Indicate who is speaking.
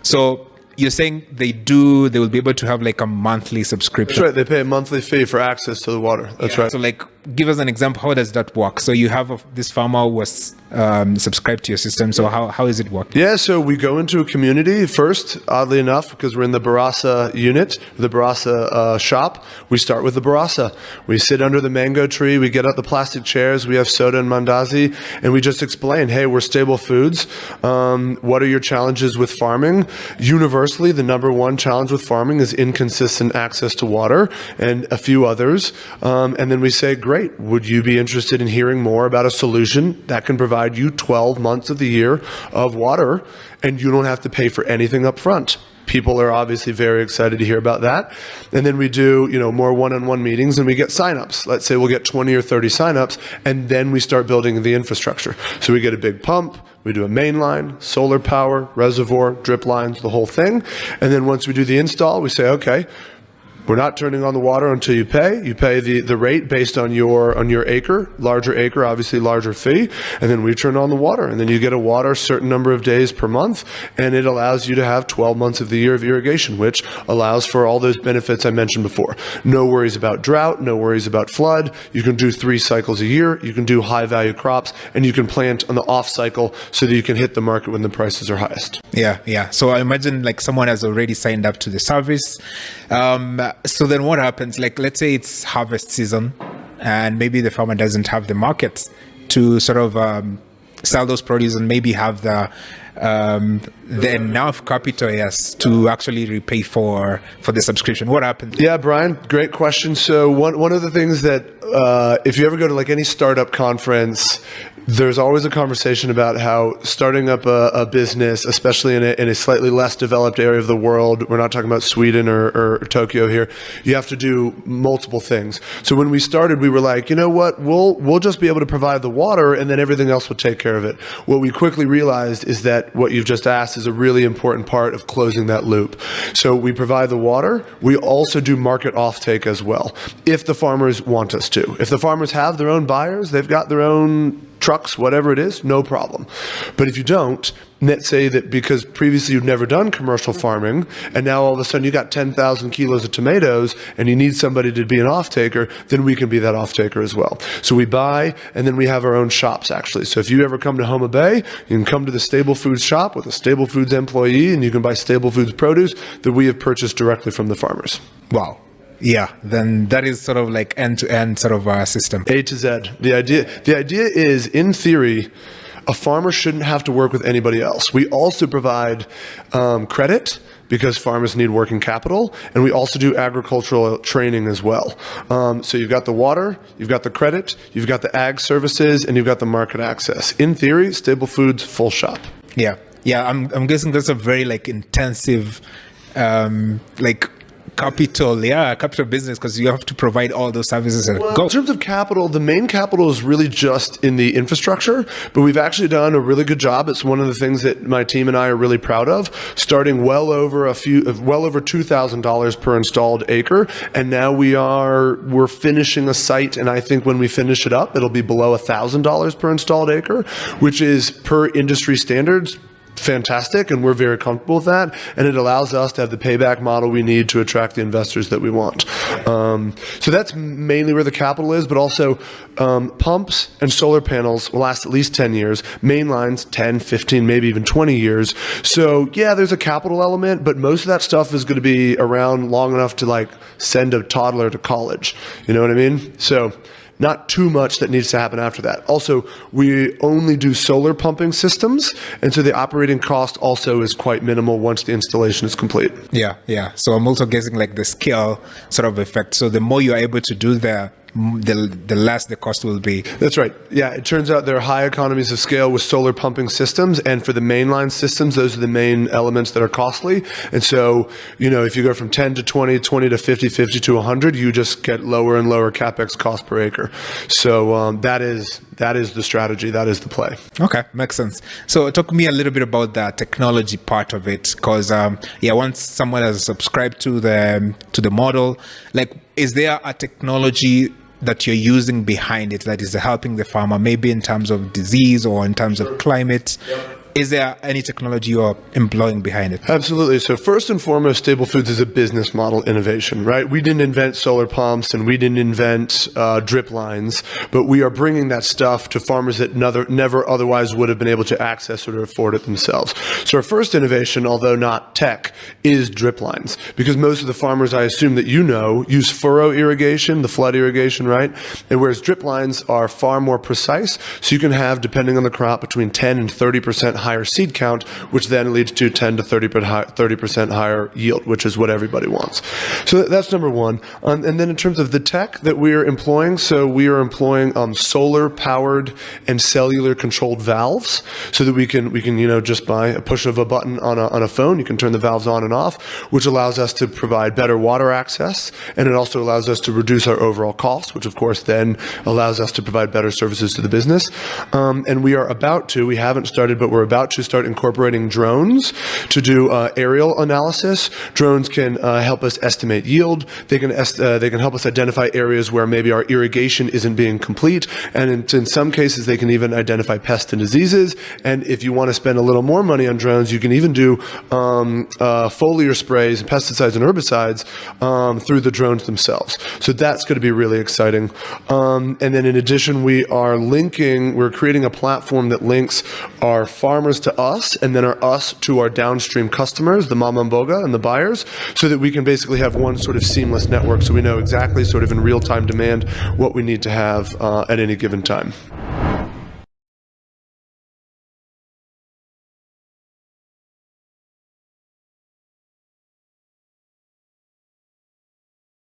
Speaker 1: So you're saying they will be able to have like a monthly subscription.
Speaker 2: That's right. They pay a monthly fee for access to the water. That's right.
Speaker 1: So like, give us an example. How does that work? So you have this farmer who was subscribed to your system. So how is it working?
Speaker 2: Yeah, so we go into a community first, oddly enough, because we're in the Barasa unit, the Barasa shop. We start with the Barasa. We sit under the mango tree. We get out the plastic chairs. We have soda and mandazi, and we just explain, hey, we're Stable Foods. What are your challenges with farming? Universally, the number one challenge with farming is inconsistent access to water and a few others. And then we say, great, would you be interested in hearing more about a solution that can provide you 12 months of the year of water, and you don't have to pay for anything up front? People are obviously very excited to hear about that. And then we do, more one-on-one meetings, and we get signups. Let's say we'll get 20 or 30 signups, and then we start building the infrastructure. So we get a big pump, we do a main line, solar power, reservoir, drip lines, the whole thing. And then once we do the install, we say, okay, we're not turning on the water until you pay. You pay the rate based on your acre, larger acre, obviously larger fee, and then we turn on the water, and then you get a water certain number of days per month, and it allows you to have 12 months of the year of irrigation, which allows for all those benefits I mentioned before. No worries about drought, no worries about flood. You can do 3 cycles a year. You can do high value crops, and you can plant on the off cycle so that you can hit the market when the prices are highest.
Speaker 1: Yeah. So I imagine like someone has already signed up to the service. So then what happens? Like, let's say it's harvest season and maybe the farmer doesn't have the markets to sort of sell those produce and maybe have the enough capital, yes, to actually repay for the subscription. What happens?
Speaker 2: Yeah, Brian, great question. So one of the things that if you ever go to like any startup conference, there's always a conversation about how starting up a business, especially in a slightly less developed area of the world, we're not talking about Sweden or Tokyo here, you have to do multiple things. So when we started, we were like, you know what, we'll just be able to provide the water and then everything else will take care of it. What we quickly realized is that what you've just asked is a really important part of closing that loop. So we provide the water. We also do market offtake as well, if the farmers want us to. If the farmers have their own buyers, they've got their own trucks, whatever it is, no problem. But if you don't, let's say that because previously you've never done commercial farming, and now all of a sudden you got 10,000 kilos of tomatoes and you need somebody to be an off-taker, then we can be that off-taker as well. So we buy, and then we have our own shops actually. So if you ever come to Homa Bay, you can come to the Stable Foods shop with a Stable Foods employee, and you can buy Stable Foods produce that we have purchased directly from the farmers.
Speaker 1: Wow. Yeah, then that is sort of like end-to-end sort of a system.
Speaker 2: A to Z. The idea is, in theory, a farmer shouldn't have to work with anybody else. We also provide credit because farmers need working capital, and we also do agricultural training as well. So you've got the water, you've got the credit, you've got the ag services, and you've got the market access. In theory, Stable Foods, full shop.
Speaker 1: Yeah. I'm guessing that's a very like intensive, capital business, because you have to provide all those services.
Speaker 2: Well, in terms of capital, the main capital is really just in the infrastructure, but we've actually done a really good job. It's one of the things that my team and I are really proud of, starting well over $2,000 per installed acre, and now we're finishing a site, and I think when we finish it up, it'll be below $1,000 per installed acre, which is per industry standards fantastic, and we're very comfortable with that, and it allows us to have the payback model we need to attract the investors that we want. So that's mainly where the capital is, but also pumps and solar panels will last at least 10 years, main lines 10, 15, maybe even 20 years. So yeah, there's a capital element, but most of that stuff is going to be around long enough to like send a toddler to college. You know what I mean? So not too much that needs to happen after that. Also, we only do solar pumping systems, and so the operating cost also is quite minimal once the installation is complete.
Speaker 1: Yeah. So I'm also guessing like the scale sort of effect. So the more you're able to do the less the cost will be.
Speaker 2: That's right. Yeah, it turns out there are high economies of scale with solar pumping systems, and for the mainline systems, those are the main elements that are costly. And so, if you go from 10 to 20, 20 to 50, 50 to 100, you just get lower and lower capex cost per acre. So that is the strategy. That is the play. Okay,
Speaker 1: makes sense. So talk to me a little bit about the technology part of it, because once someone has subscribed to the model, like, is there a technology that you're using behind it that is helping the farmer, maybe in terms of disease or in terms of climate? is there any technology you're employing behind it?
Speaker 2: Absolutely. So first and foremost, Stable Foods is a business model innovation, right? We didn't invent solar pumps and we didn't invent drip lines, but we are bringing that stuff to farmers that never otherwise would have been able to access or to afford it themselves. So our first innovation, although not tech, is drip lines, because most of the farmers, I assume that you know, use furrow irrigation, the flood irrigation, right? And whereas drip lines are far more precise, so you can have, depending on the crop, between 10 and 30% higher seed count, which then leads to 10 to 30% higher yield, which is what everybody wants. So that's number one. And then in terms of the tech that we are employing, so we are employing solar powered and cellular controlled valves, so that we can just by a push of a button on a phone, you can turn the valves on and off, which allows us to provide better water access, and it also allows us to reduce our overall costs, which of course then allows us to provide better services to the business. And we haven't started, but we're about to start incorporating drones to do aerial analysis. Drones can help us estimate yield. They can help us identify areas where maybe our irrigation isn't being complete, and in some cases they can even identify pests and diseases. And if you want to spend a little more money on drones, you can even do foliar sprays and pesticides and herbicides through the drones themselves. So that's going to be really exciting. And then in addition, we're creating a platform that links our farmers to us, and then us to our downstream customers, the mama and boga and the buyers, so that we can basically have one sort of seamless network, so we know exactly sort of in real-time demand what we need to have at any given time.